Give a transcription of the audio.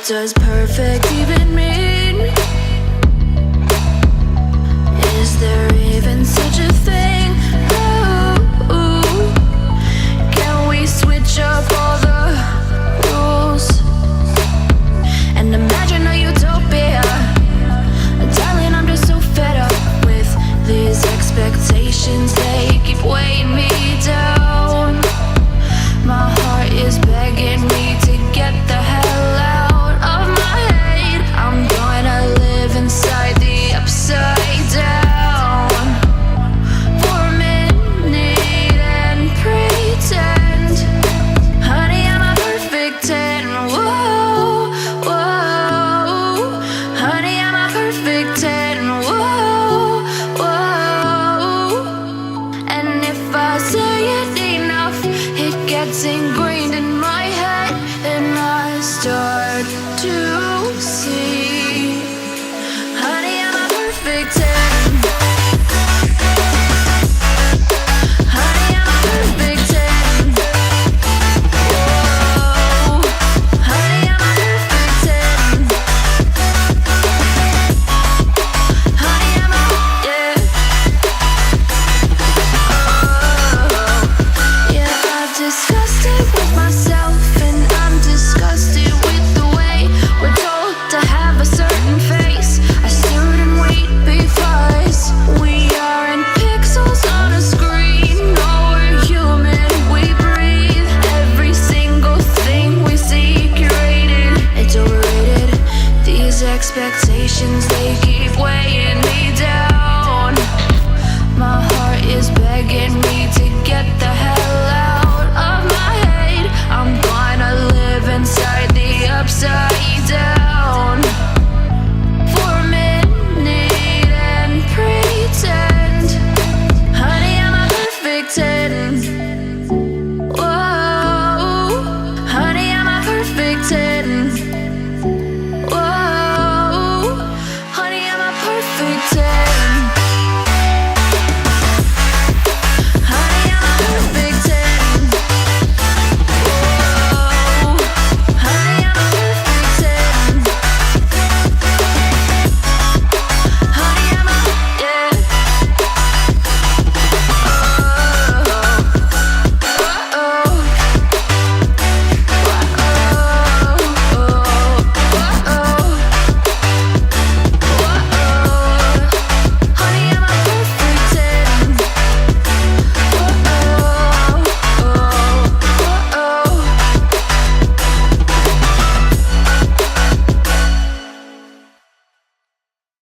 does perfect even mean? Is there even such a thing? Ooh, can we switch up all the rules and imagine a utopia? Darling, I'm just so fed up with these expectations. They keep weighing me down. My heart is begging me to get the hell out of my head. I'm gonna live inside the upside down for a minute and pretend, honey, I'm a perfect 10. Whoa, whoa, honey, I'm a perfect 10. Whoa, whoa, and if I say it enough, it gets ingrained in my head, and I start to see, honey, I'm a perfect 10. Honey, I'm a perfect 10. Whoa, honey, I'm a perfect 10. Honey, I'm a, yeah. Oh, yeah, I've discussed it with myself, and I'm disgusted with the way we're told to have a certain face, a certain weight, because we aren't pixels on a screen. No, we're human, we breathe. Every single thing we see curated, it's overrated. These expectations, they keep weighing me down. My heart is begging me to get the hell out of my head. I'm gonna live inside the upside down for a minute and pretend, honey, I'm a perfect 10. Whoa, honey, I'm a perfect 10. Whoa, honey, I'm a perfect 10.